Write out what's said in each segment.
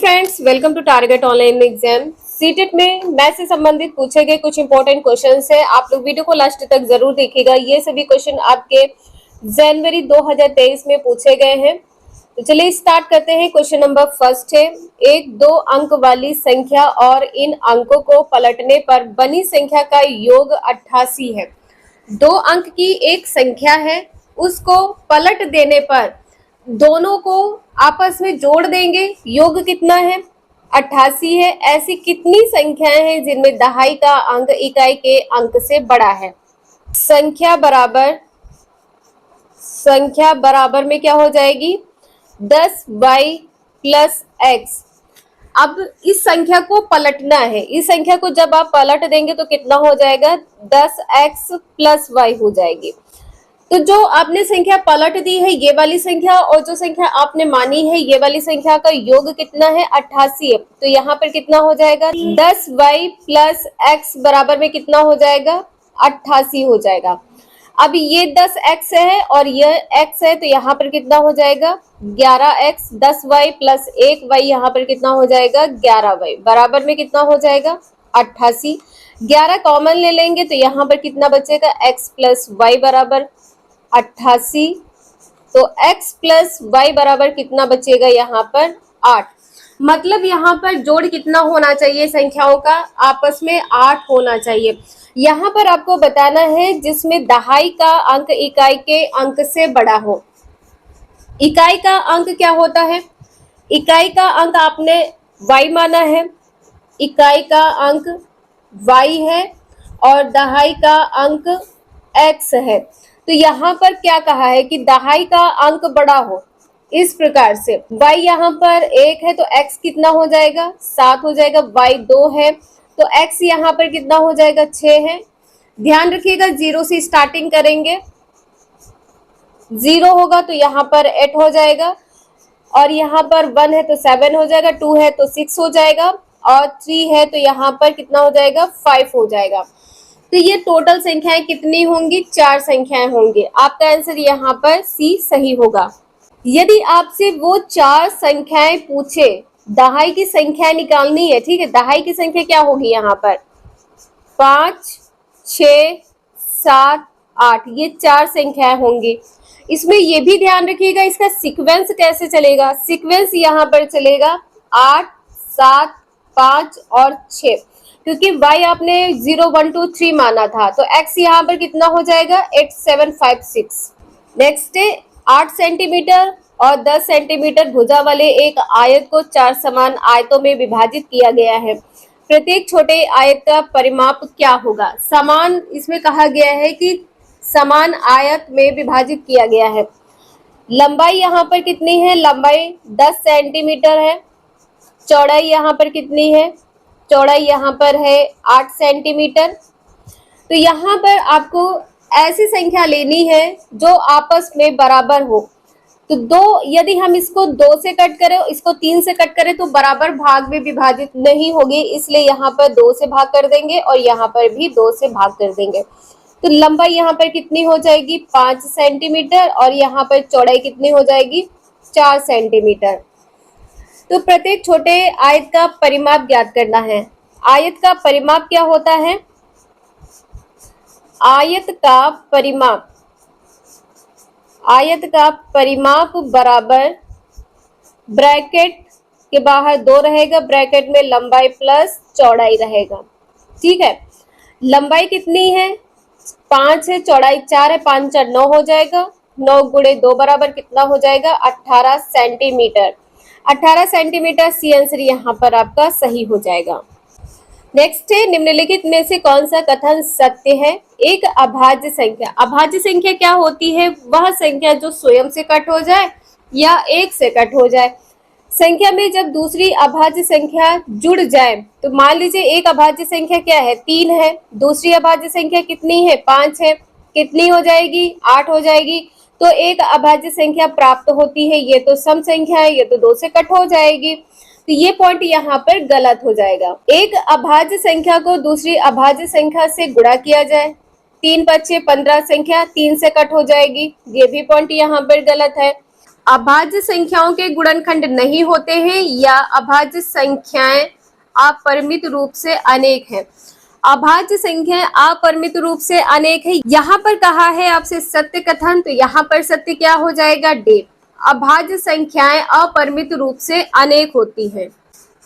Friends, welcome to target online exam. CTET में math से संबंधित पूछे गए कुछ इंपॉर्टेंट क्वेश्चंस है। आप लोग वीडियो को लास्ट तक जरूर देखिएगा। ये सभी क्वेश्चन आपके जनवरी 2023 में पूछे गए हैं। तो चलिए स्टार्ट करते हैं। क्वेश्चन नंबर फर्स्ट है, एक 2 अंक वाली संख्या और इन अंकों को पलटने पर बनी संख्या का योग 88 है। 2 अंक की एक संख्या है, उसको पलट देने पर दोनों को आपस में जोड़ देंगे, योग कितना है 88 है। ऐसी कितनी संख्याएं हैं जिनमें दहाई का अंक इकाई के अंक से बड़ा है? संख्या बराबर में क्या हो जाएगी 10y प्लस x। अब इस संख्या को पलटना है। इस संख्या को जब आप पलट देंगे तो कितना हो जाएगा 10x प्लस y हो जाएगी। तो जो आपने संख्या पलट दी है ये वाली संख्या और जो संख्या आपने मानी है ये वाली संख्या का योग कितना है 88 है। तो यहाँ पर कितना हो जाएगा 10y प्लस x बराबर में कितना हो जाएगा 88 हो जाएगा। अब ये 10x है और ये x है तो यहाँ पर कितना हो जाएगा 11x। 10y प्लस 1y यहाँ पर कितना हो जाएगा 11y बराबर में कितना हो जाएगा 88। 11 कॉमन ले लेंगे तो यहाँ पर कितना बचेगा x प्लस y बराबर 88। तो x प्लस y बराबर कितना बचेगा यहाँ पर 8। मतलब यहाँ पर जोड़ कितना होना चाहिए संख्याओं का आपस में 8 होना चाहिए। यहाँ पर आपको बताना है जिसमें दहाई का अंक इकाई के अंक से बड़ा हो। इकाई का अंक क्या होता है? इकाई का अंक आपने y माना है, इकाई का अंक y है और दहाई का अंक x है। तो यहाँ पर क्या कहा है कि दहाई का अंक बड़ा हो। इस प्रकार से y यहाँ पर 1 है तो x कितना हो जाएगा 7 हो जाएगा। y 2 है तो x यहाँ पर कितना हो जाएगा 6 है। ध्यान रखिएगा 0 से स्टार्टिंग करेंगे, 0 होगा तो यहाँ पर 8 हो जाएगा और यहाँ पर 1 है तो 7 हो जाएगा, 2 है तो 6 हो जाएगा और 3 है तो यहाँ पर कितना हो जाएगा 5 हो जाएगा। तो ये टोटल संख्याएं कितनी होंगी 4 संख्याएं होंगी। आपका आंसर यहाँ पर सी सही होगा। यदि आपसे वो 4 संख्याएं पूछे, दहाई की संख्या निकालनी है, ठीक है। दहाई की संख्या क्या होगी यहाँ पर 5 6 7 8 ये 4 संख्याएं होंगी। इसमें ये भी ध्यान रखिएगा इसका सीक्वेंस कैसे चलेगा। सीक्वेंस यहाँ पर चलेगा 8 7 5 और 6 क्योंकि y आपने 0 1 2 3 माना था तो x यहाँ पर कितना हो जाएगा 8 7 5 6। नेक्स्ट है 8 सेंटीमीटर और 10 सेंटीमीटर भुजा वाले एक आयत को 4 समान आयतों में विभाजित किया गया है। प्रत्येक छोटे आयत का परिमाप क्या होगा? समान इसमें कहा गया है कि समान आयत में विभाजित किया गया है। लंबाई यहाँ पर कितनी है? लंबाई 10 सेंटीमीटर है। चौड़ाई यहाँ पर कितनी है? चौड़ाई यहाँ पर है 8 सेंटीमीटर। तो यहाँ पर आपको ऐसी संख्या लेनी है जो आपस में बराबर हो। तो 2 यदि हम इसको 2 से कट करें, इसको 3 से कट करें तो बराबर भाग में विभाजित नहीं होगी, इसलिए यहाँ पर 2 से भाग कर देंगे और यहाँ पर भी 2 से भाग कर देंगे। तो लंबाई यहाँ पर कितनी हो जाएगी 5 सेंटीमीटर और यहाँ पर चौड़ाई कितनी हो जाएगी 4 सेंटीमीटर। तो प्रत्येक छोटे आयत का परिमाप ज्ञात करना है। आयत का परिमाप क्या होता है? आयत का परिमाप बराबर ब्रैकेट के बाहर 2 रहेगा, ब्रैकेट में लंबाई प्लस चौड़ाई रहेगा, ठीक है। लंबाई कितनी है 5 है, चौड़ाई 4 है, 5 4 9 हो जाएगा। 9 गुणे 2 बराबर कितना हो जाएगा 18 सेंटीमीटर। 18 सेंटीमीटर सी आंसर यहाँ पर आपका सही हो जाएगा। नेक्स्ट है निम्नलिखित में से कौन सा कथन सत्य है? एक अभाज्य संख्या। अभाज्य संख्या क्या होती है? वह संख्या जो स्वयं से कट हो जाए या 1 से कट हो जाए। संख्या में जब दूसरी अभाज्य संख्या जुड़ जाए तो मान लीजिए एक अभाज्य संख्या क्या है 3 है, दूसरी अभाज्य संख्या कितनी है 5 है, कितनी हो जाएगी 8 हो जाएगी। तो एक अभाज्य संख्या प्राप्त होती है। ये तो सम संख्या है, ये तो 2 से कट हो जाएगी, तो ये पॉइंट यहाँ पर गलत हो जाएगा। एक अभाज्य संख्या को दूसरी अभाज्य संख्या से गुणा किया जाए, 3 5 6 15 संख्या 3 से कट हो जाएगी, ये भी पॉइंट यहाँ पर गलत है। अभाज्य संख्याओं के गुणनखंड नहीं होते हैं या अभाज्य संख्याएं अपरिमित रूप से अनेक हैं। अभाज्य संख्याएं अपरिमित रूप से अनेक है। यहाँ पर कहा है आपसे सत्य कथन, तो यहाँ पर सत्य क्या हो जाएगा? डे। अभाज्य संख्याएं अपरिमित रूप से अनेक होती हैं।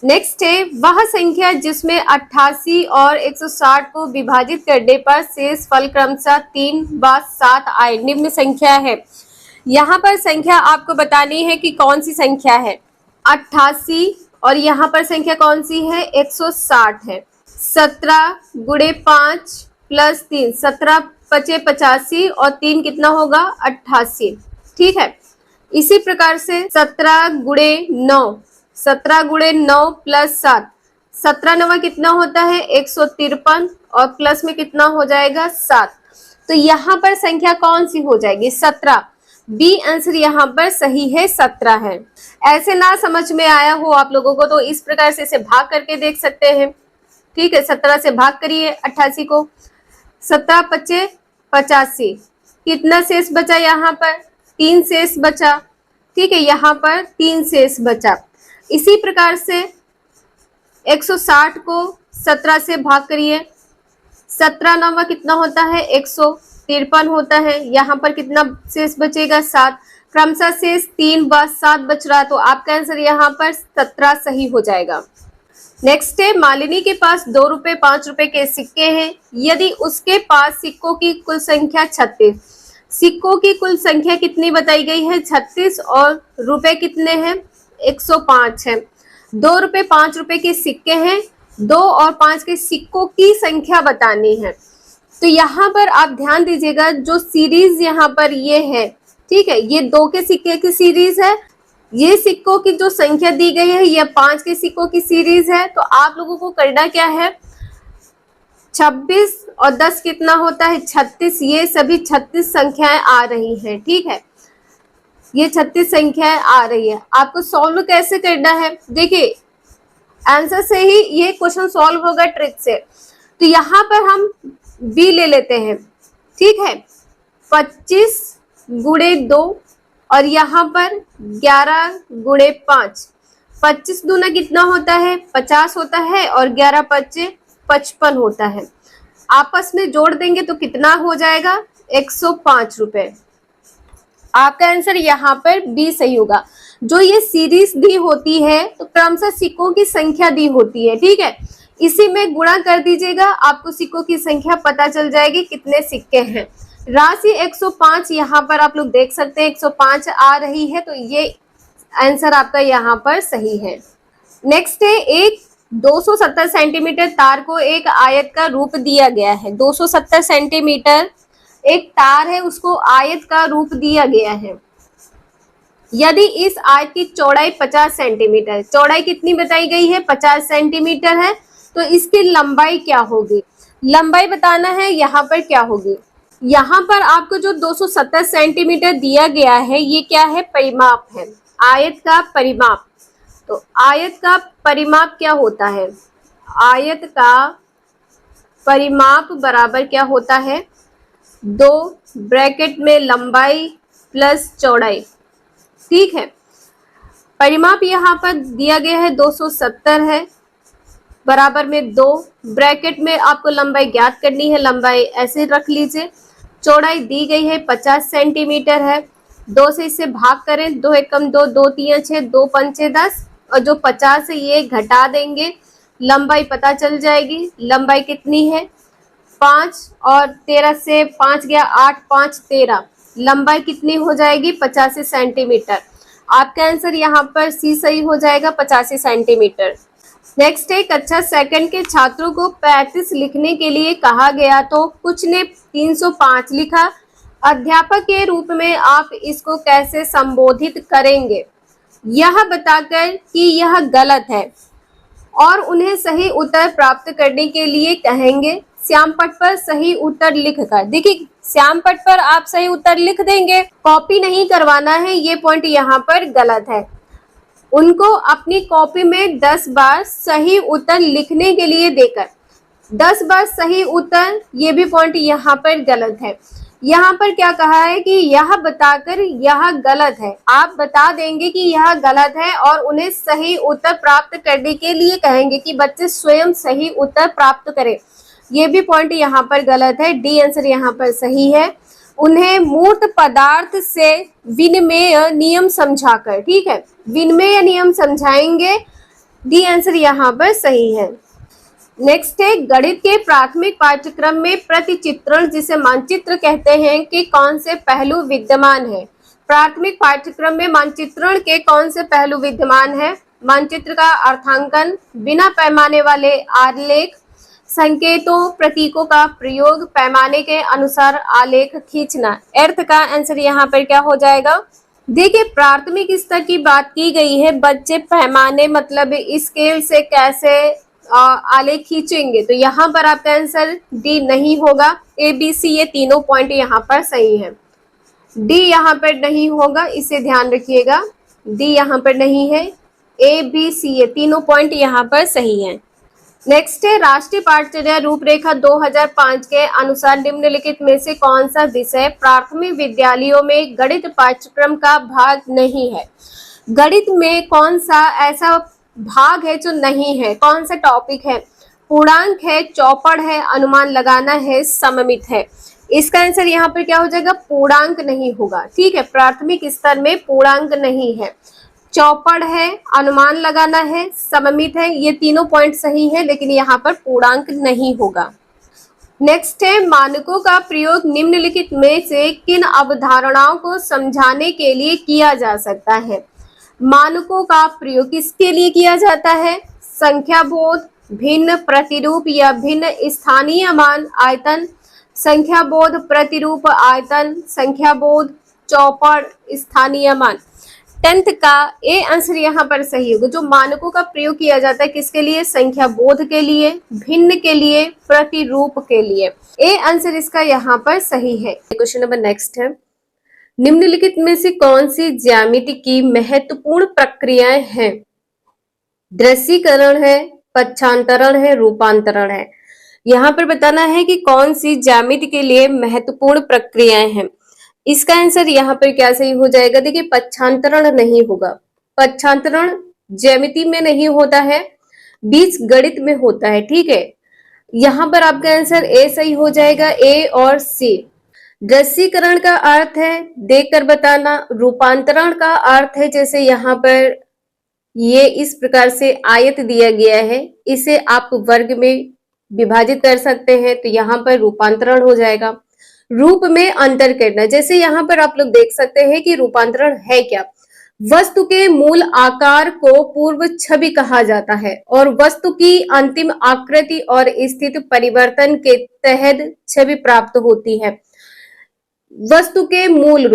नेक्स्ट है वह संख्या जिसमें 88 और 160 को विभाजित करने पर शेष फल क्रमशः 3 व 7 आए, निम्न संख्या है। यहाँ पर संख्या आपको बतानी है कि कौन सी संख्या है। 88 और यहाँ पर संख्या कौन सी है? 160 है। 17 गुणे 5 प्लस 3, 17 पचे 85 और 3 कितना होगा? 88। ठीक है। इसी प्रकार से 17 गुणे 9, 17 गुणे 9 प्लस 7, 17 नवा कितना होता है? 153 और प्लस में कितना हो जाएगा? 7। तो यहाँ पर संख्या कौन सी हो जाएगी? 17। बी आंसर यहाँ पर सही है, 17 है। ऐसे ना समझ में आया हो आप लोगों को तो इस प्रकार से इसे भाग करके देख सकते हैं। ठीक है, 17 से भाग करिए 88 को। 17 पचे 85, कितना शेष बचा? यहाँ पर 3 शेष बचा। ठीक है, यहाँ पर 3 शेष बचा। इसी प्रकार से 160 को 17 से भाग करिए। 17 नवा कितना होता है? 153 होता है। यहाँ पर कितना शेष बचेगा? 7। क्रमशः शेष 3 व 7 बच रहा, तो आपका आंसर यहाँ पर 17 सही हो जाएगा। नेक्स्ट है मालिनी के पास 2 रुपए 5 रुपए के सिक्के हैं। यदि उसके पास सिक्कों की कुल संख्या 36, सिक्कों की कुल संख्या कितनी बताई गई है? 36 और रुपए कितने हैं? 105 है। 2 रुपए 5 रुपए के सिक्के हैं, 2 और 5 के सिक्कों की संख्या बतानी है। तो यहाँ पर आप ध्यान दीजिएगा, जो सीरीज यहाँ पर ये है, ठीक है, ये 2 के सिक्के की सीरीज है। ये सिक्कों की जो संख्या दी गई है ये 5 के सिक्कों की सीरीज है। तो आप लोगों को करना क्या है? 26 और 10 कितना होता है? 36। ये सभी 36 संख्याएं आ रही हैं। ठीक है, ये 36 संख्याएं आ रही है। आपको सॉल्व कैसे करना है? देखिए, आंसर से ही ये क्वेश्चन सॉल्व होगा, ट्रिक से। तो यहाँ पर हम बी ले लेते हैं। ठीक है, 25 गुणे 2 और यहाँ पर 11 गुणे 5। 25 दूना कितना होता है? 50 होता है और 11 पच्चे 55 होता है। आपस में जोड़ देंगे तो कितना हो जाएगा? 105 रुपए। आपका आंसर यहाँ पर बी सही होगा। जो ये सीरीज दी होती है तो क्रमशः सिक्कों की संख्या दी होती है। ठीक है, इसी में गुणा कर दीजिएगा, आपको सिक्कों की संख्या पता चल जाएगी कितने सिक्के हैं। राशि 105 यहाँ पर आप लोग देख सकते हैं 105 आ रही है, तो ये आंसर आपका यहाँ पर सही है। नेक्स्ट है एक 270 सेंटीमीटर तार को एक आयत का रूप दिया गया है। 270 सेंटीमीटर एक तार है, उसको आयत का रूप दिया गया है। यदि इस आयत की चौड़ाई 50 सेंटीमीटर, चौड़ाई कितनी बताई गई है? 50 सेंटीमीटर है, तो इसकी लंबाई क्या होगी? लंबाई बताना है। यहाँ पर क्या होगी? यहाँ पर आपको जो 270 सेंटीमीटर दिया गया है ये क्या है? परिमाप है, आयत का परिमाप। तो आयत का परिमाप क्या होता है? आयत का परिमाप बराबर क्या होता है? 2 ब्रैकेट में लंबाई प्लस चौड़ाई। ठीक है, परिमाप यहाँ पर दिया गया है 270 है, बराबर में 2 ब्रैकेट में आपको लंबाई ज्ञात करनी है, लंबाई ऐसे रख लीजिए। चौड़ाई दी गई है 50 सेंटीमीटर है। 2 से इसे भाग करें, 2 एकम 2, 2 तिया 6, 2 पंचे 10 और जो 50 है ये घटा देंगे, लंबाई पता चल जाएगी। लंबाई कितनी है? 5 और 13 से 5 गया 8, 5 13, लंबाई कितनी हो जाएगी? 85 सेंटीमीटर। आपका आंसर यहाँ पर सी सही हो जाएगा, 85 सेंटीमीटर। नेक्स्ट है कक्षा सेकंड के छात्रों को 35 लिखने के लिए कहा गया तो कुछ ने 305 लिखा। अध्यापक के रूप में आप इसको कैसे संबोधित करेंगे? यह बताकर कि यह गलत है और उन्हें सही उत्तर प्राप्त करने के लिए कहेंगे श्याम पट पर सही उत्तर लिखकर। देखिए, श्याम पट पर आप सही उत्तर लिख देंगे, कॉपी नहीं करवाना है, ये पॉइंट यहाँ पर गलत है। उनको अपनी कॉपी में 10 बार सही उत्तर लिखने के लिए देकर 10 बार सही उत्तर, ये भी पॉइंट यहाँ पर गलत है। यहाँ पर क्या कहा है कि यह बताकर यह गलत है, आप बता देंगे कि यह गलत है और उन्हें सही उत्तर प्राप्त करने के लिए कहेंगे कि बच्चे स्वयं सही उत्तर प्राप्त करें। ये भी पॉइंट यहाँ पर गलत है, डी आंसर यहाँ पर सही है। उन्हें मूर्त पदार्थ से विनिमेय नियम समझाकर, ठीक है, विनिमेय नियम समझाएंगे, डी आंसर यहाँ पर सही है। नेक्स्ट है गणित के प्राथमिक पाठ्यक्रम में प्रतिचित्रण जिसे मानचित्र कहते हैं कि कौन से पहलू विद्यमान है। प्राथमिक पाठ्यक्रम में मानचित्रण के कौन से पहलू विद्यमान है। मानचित्र का अर्थांकन, बिना पैमाने वाले आलेख, संकेतों प्रतीकों का प्रयोग, पैमाने के अनुसार आलेख खींचना। अर्थ का आंसर यहाँ पर क्या हो जाएगा। देखिए प्राथमिक स्तर की बात की गई है, बच्चे पैमाने मतलब स्केल से कैसे आलेख खींचेंगे, तो यहाँ पर आपका आंसर डी नहीं होगा। ए बी सी ये तीनों पॉइंट यहाँ पर सही है, डी यहाँ पर नहीं होगा, इसे ध्यान रखिएगा, डी यहाँ पर नहीं है, ए बी सी ये तीनों पॉइंट यहाँ पर सही है। नेक्स्ट है राष्ट्रीय पाठ्यचर्या रूपरेखा 2005 के अनुसार निम्नलिखित में से कौन सा विषय प्राथमिक विद्यालयों में गणित पाठ्यक्रम का भाग नहीं है। गणित में कौन सा ऐसा भाग है जो नहीं है, कौन सा टॉपिक है। पूर्णांक है, चौपड़ है, अनुमान लगाना है, सममित है। इसका आंसर यहाँ पर क्या हो जाएगा, पूर्णांक नहीं होगा, ठीक है, प्राथमिक स्तर में पूर्णांक नहीं है। चौपड़ है, अनुमान लगाना है, सममित है, ये तीनों पॉइंट सही है, लेकिन यहाँ पर पूर्णांक नहीं होगा। नेक्स्ट है मानकों का प्रयोग निम्नलिखित में से किन अवधारणाओं को समझाने के लिए किया जा सकता है। मानकों का प्रयोग किसके लिए किया जाता है। संख्या बोध, भिन्न प्रतिरूप या भिन्न स्थानीय मान आयतन, संख्या बोध प्रतिरूप आयतन, संख्या बोध चौपड़ स्थानीय मान। 10th का ए आंसर यहाँ पर सही होगा। जो मानकों का प्रयोग किया जाता है किसके लिए, संख्या बोध के लिए, भिन्न के लिए, प्रतिरूप के लिए। ए आंसर इसका यहाँ पर सही है। क्वेश्चन नंबर नेक्स्ट है, निम्नलिखित में से कौन सी ज्यामिति की महत्वपूर्ण प्रक्रियाएं हैं। दृश्यीकरण है, पक्षांतरण है, रूपांतरण है। यहाँ पर बताना है कि कौन सी ज्यामिति के लिए महत्वपूर्ण प्रक्रियाएं हैं। इसका आंसर यहाँ पर क्या सही हो जाएगा। देखिए पक्षांतरण नहीं होगा, पक्षांतरण ज्यामिति में नहीं होता है, बीज गणित में होता है, ठीक है। यहाँ पर आपका आंसर ए सही हो जाएगा, ए और सी। दृश्यीकरण का अर्थ है देखकर बताना, रूपांतरण का अर्थ है जैसे यहाँ पर ये इस प्रकार से आयत दिया गया है, इसे आप वर्ग में विभाजित कर सकते हैं, तो यहाँ पर रूपांतरण हो जाएगा। रूप में अंतर करना, जैसे यहाँ पर आप लोग देख सकते हैं कि रूपांतरण है क्या, वस्तु के मूल आकार को पूर्व छवि कहा जाता है और वस्तु की अंतिम आकृति और स्थिति परिवर्तन के तहत छवि प्राप्त होती है। वस्तु के मूल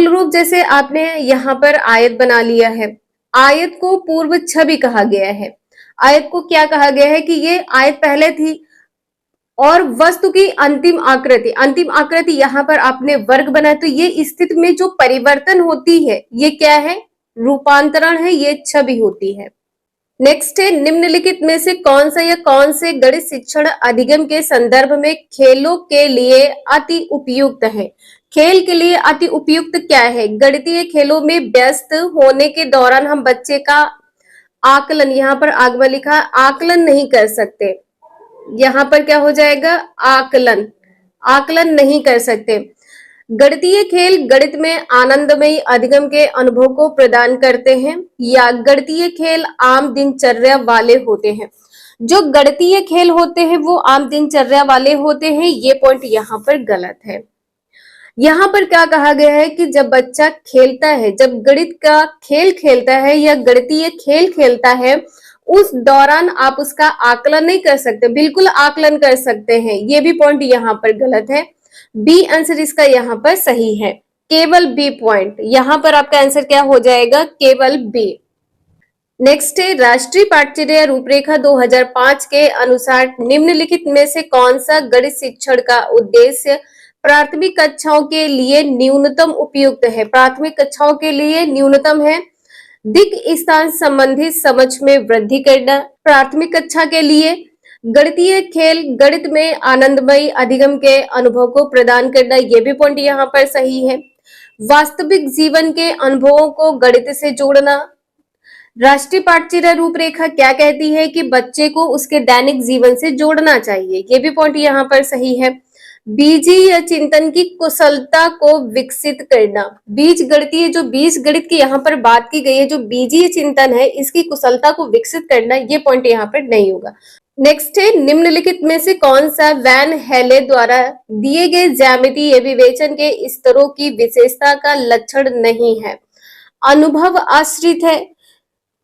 रूप जैसे आपने यहाँ पर आयत बना लिया है, आयत को पूर्व छवि कहा गया है। आयत को क्या कहा गया है कि ये आयत पहले थी, और वस्तु की अंतिम आकृति यहाँ पर आपने वर्ग बनाया, तो ये स्थिति में जो परिवर्तन होती है ये क्या है, रूपांतरण है, ये छवि होती है। नेक्स्ट है निम्नलिखित में से कौन सा या कौन से गणित शिक्षण अधिगम के संदर्भ में खेलों के लिए अति उपयुक्त है। खेल के लिए अति उपयुक्त क्या है, गणितीय खेलों में व्यस्त होने के दौरान हम बच्चे का आकलन, यहाँ पर आगमा लिखा, आकलन नहीं कर सकते, यहाँ पर क्या हो जाएगा, आकलन नहीं कर सकते। गणितीय खेल गणित में आनंदमयी अधिगम के अनुभव को प्रदान करते हैं या गणितीय खेल आम दिनचर्या वाले होते हैं। जो गणितीय खेल होते हैं वो आम दिनचर्या वाले होते हैं, ये पॉइंट यहाँ पर गलत है। यहाँ पर क्या कहा गया है कि जब बच्चा खेलता है, जब गणित का खेल खेलता है या गणितीय खेल खेलता है, उस दौरान आप उसका आकलन नहीं कर सकते, बिल्कुल आकलन कर सकते हैं, ये भी पॉइंट यहाँ पर गलत है। बी आंसर इसका यहाँ पर सही है, केवल बी पॉइंट, यहाँ पर आपका आंसर क्या हो जाएगा, केवल बी। नेक्स्ट है राष्ट्रीय पाठ्यचर्या रूपरेखा 2005 के अनुसार निम्नलिखित में से कौन सा गणित शिक्षण का उद्देश्य प्राथमिक कक्षाओं के लिए न्यूनतम उपयुक्त है। प्राथमिक कक्षाओं के लिए न्यूनतम है दिक् स्थान संबंधी समझ में वृद्धि करना। प्राथमिक कक्षा के लिए गणितीय खेल गणित में आनंदमयी अधिगम के अनुभव को प्रदान करना, ये भी पॉइंट यहाँ पर सही है। वास्तविक जीवन के अनुभवों को गणित से जोड़ना। राष्ट्रीय पाठचर्या रूपरेखा क्या कहती है कि बच्चे को उसके दैनिक जीवन से जोड़ना चाहिए, ये भी पॉइंट यहाँ पर सही है। बीजीय चिंतन की कुशलता को विकसित करना। बीज गणितीय जो बीज गणित की यहाँ पर बात की गई है, जो बीजीय चिंतन है, इसकी कुशलता को विकसित करना, ये पॉइंट यहाँ पर नहीं होगा। नेक्स्ट है, निम्नलिखित में से कौन सा वैन हेले द्वारा दिए गए ज्यामितीय विवेचन के स्तरों की विशेषता का लक्षण नहीं है? अनुभव आश्रित है,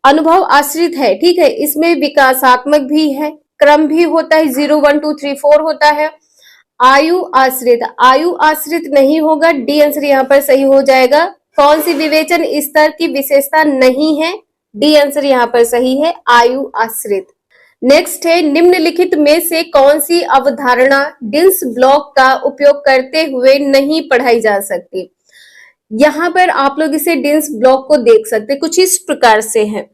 अनुभव आश्रित है, ठीक है। इसमें विकासात्मक भी है, क्रम भी होता है, 0 1 2 3 4 होता है। आयु आश्रित, आयु आश्रित नहीं होगा, डी आंसर यहाँ पर सही हो जाएगा। कौन सी विवेचन स्तर की विशेषता नहीं है? डी आंसर यहाँ पर सही है, आयु आश्रित। नेक्स्ट है, निम्नलिखित में से कौन सी अवधारणा डिल्स ब्लॉक का उपयोग करते हुए नहीं पढ़ाई जा सकती? यहाँ पर आप लोग इसे डिल्स ब्लॉक को देख सकते हैं, कुछ इस प्रकार से है।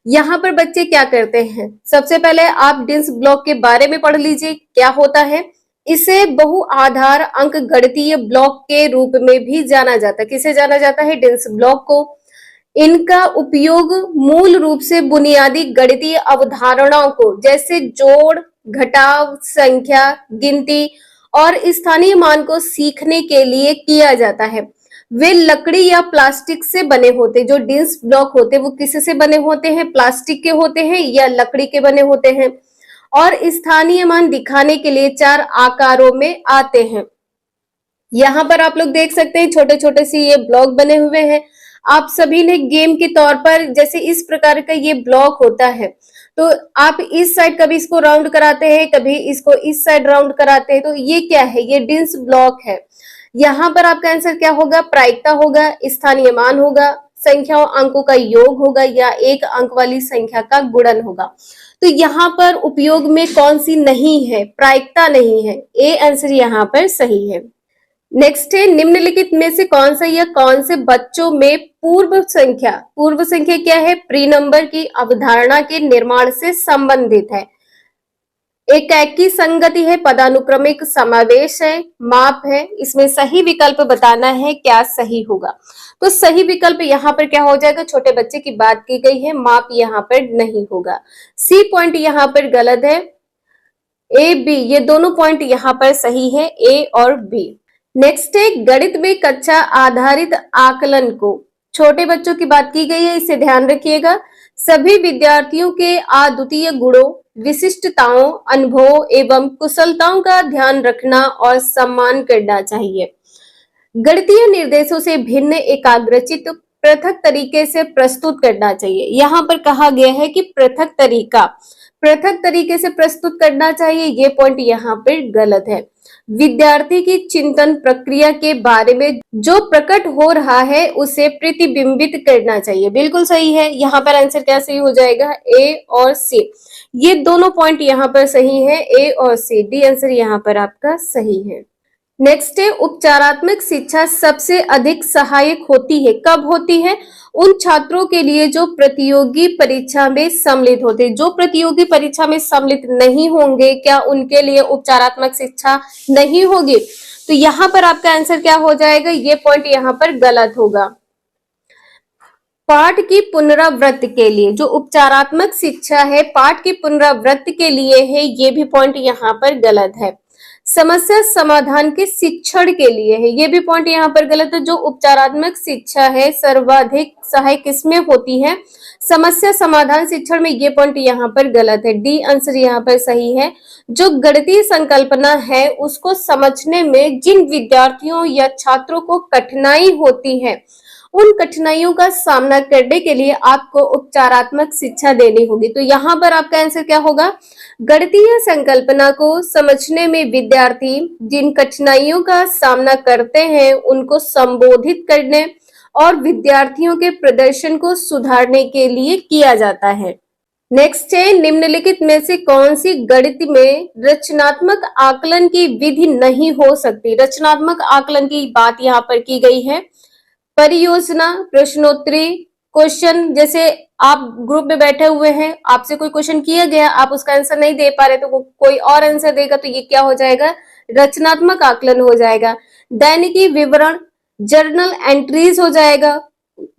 यहाँ पर बच्चे क्या करते हैं, सबसे पहले आप डिल्स ब्लॉक के बारे में पढ़ लीजिए क्या होता है। इसे बहु आधार अंक गणितीय ब्लॉक के रूप में भी जाना जाता है। किसे जाना जाता है? डिल्स ब्लॉक को। इनका उपयोग मूल रूप से बुनियादी गणितीय अवधारणाओं को, जैसे जोड़, घटाव, संख्या, गिनती और स्थानीय मान को सीखने के लिए किया जाता है। वे लकड़ी या प्लास्टिक से बने होते, जो डिल्स ब्लॉक होते वो किससे बने होते हैं? प्लास्टिक के होते हैं या लकड़ी के बने होते हैं। और स्थानीय मान दिखाने के लिए 4 आकारों में आते हैं। यहाँ पर आप लोग देख सकते हैं छोटे छोटे से ये ब्लॉक बने हुए हैं। आप सभी ने गेम के तौर पर, जैसे इस प्रकार का ये ब्लॉक होता है, तो आप इस साइड कभी इसको राउंड कराते हैं, कभी इसको इस साइड राउंड कराते हैं, तो ये क्या है? ये डिल्स ब्लॉक है। यहाँ पर आपका आंसर क्या होगा? प्रायिकता होगा, स्थानीय मान होगा, संख्याओं अंकों का योग होगा या एक अंक वाली संख्या का गुणन होगा। तो यहाँ पर उपयोग में कौन सी नहीं है? प्रायिकता नहीं है। ए आंसर यहाँ पर सही है। नेक्स्ट है, निम्नलिखित में से कौन सा या कौन से बच्चों में पूर्व संख्या क्या है? प्री नंबर की अवधारणा के निर्माण से संबंधित है। एकाकी संगति है, पदानुक्रमिक समावेश है, माप है। इसमें सही विकल्प बताना है, क्या सही होगा? तो सही विकल्प यहाँ पर क्या हो जाएगा? छोटे बच्चे की बात की गई है, माप यहाँ पर नहीं होगा। सी पॉइंट यहाँ पर गलत है। ए बी ये दोनों पॉइंट यहाँ पर सही है, ए और बी। नेक्स्ट है, गणित में कक्षा आधारित आकलन को, छोटे बच्चों की बात की गई है, इसे ध्यान रखिएगा। सभी विद्यार्थियों के अद्वितीय गुणों, विशिष्टताओं, अनुभवों एवं कुशलताओं का ध्यान रखना और सम्मान करना चाहिए। गणितीय निर्देशों से भिन्न, एकाग्रचित, पृथक तरीके से प्रस्तुत करना चाहिए। यहाँ पर कहा गया है कि पृथक तरीके से प्रस्तुत करना चाहिए, ये पॉइंट यहाँ पर गलत है। विद्यार्थी की चिंतन प्रक्रिया के बारे में जो प्रकट हो रहा है उसे प्रतिबिंबित करना चाहिए, बिल्कुल सही है। यहाँ पर आंसर क्या सही हो जाएगा? ए और सी, ये दोनों पॉइंट यहाँ पर सही है, ए और सी। डी आंसर यहाँ पर आपका सही है। नेक्स्ट है, उपचारात्मक शिक्षा सबसे अधिक सहायक होती है, कब होती है? उन छात्रों के लिए जो प्रतियोगी परीक्षा में सम्मिलित होते, जो प्रतियोगी परीक्षा में सम्मिलित नहीं होंगे, क्या उनके लिए उपचारात्मक शिक्षा नहीं होगी? तो यहाँ पर आपका आंसर क्या हो जाएगा? ये पॉइंट यहाँ पर गलत होगा। पाठ की पुनरावृत्ति के लिए जो उपचारात्मक शिक्षा है, पाठ की पुनरावृत्ति के लिए है, ये भी पॉइंट यहाँ पर गलत है। समस्या समाधान के शिक्षण के लिए है, ये भी पॉइंट यहाँ पर गलत है। जो उपचारात्मक शिक्षा है सर्वाधिक सहायक किसमें होती है? समस्या समाधान शिक्षण में, ये पॉइंट यहाँ पर गलत है। डी आंसर यहाँ पर सही है। जो गणितीय संकल्पना है उसको समझने में जिन विद्यार्थियों या छात्रों को कठिनाई होती है, उन कठिनाइयों का सामना करने के लिए आपको उपचारात्मक शिक्षा देनी होगी। तो यहाँ पर आपका आंसर क्या होगा? गणितीय संकल्पना को समझने में विद्यार्थी जिन कठिनाइयों का सामना करते हैं उनको संबोधित करने और विद्यार्थियों के प्रदर्शन को सुधारने के लिए किया जाता है। नेक्स्ट है, निम्नलिखित में से कौन सी गणित में रचनात्मक आकलन की विधि नहीं हो सकती? रचनात्मक आकलन की बात यहाँ पर की गई है। परियोजना, प्रश्नोत्तरी, क्वेश्चन, जैसे आप ग्रुप में बैठे हुए हैं, आपसे कोई क्वेश्चन किया गया, आप उसका आंसर नहीं दे पा रहे तो कोई और आंसर देगा, तो ये क्या हो जाएगा, रचनात्मक आकलन हो जाएगा। दैनिकी विवरण, जर्नल एंट्रीज हो जाएगा।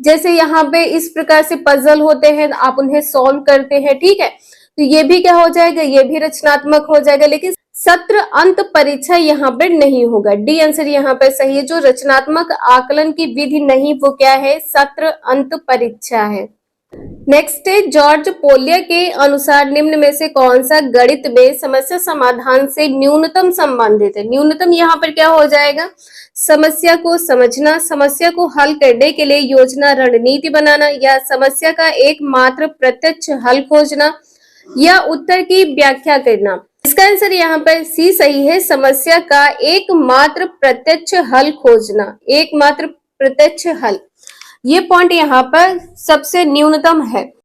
जैसे यहाँ पे इस प्रकार से पजल होते हैं, आप उन्हें सॉल्व करते हैं, ठीक है, तो ये भी क्या हो जाएगा, ये भी रचनात्मक हो जाएगा। लेकिन सत्र अंत परीक्षा यहाँ पर नहीं होगा। डी आंसर यहाँ पर सही है। जो रचनात्मक आकलन की विधि नहीं, वो क्या है, सत्र अंत परीक्षा है। नेक्स्ट है, जॉर्ज पोलिया के अनुसार निम्न में से कौन सा गणित में समस्या समाधान से न्यूनतम संबंधित है। न्यूनतम यहाँ पर क्या हो जाएगा, समस्या को समझना, समस्या को हल करने के लिए योजना रणनीति बनाना, या समस्या का एकमात्र प्रत्यक्ष हल खोजना, या उत्तर की व्याख्या करना। इसका आंसर यहाँ पर सी सही है, समस्या का एकमात्र प्रत्यक्ष हल खोजना, एकमात्र प्रत्यक्ष हल। ये पॉइंट यहाँ पर सबसे न्यूनतम है।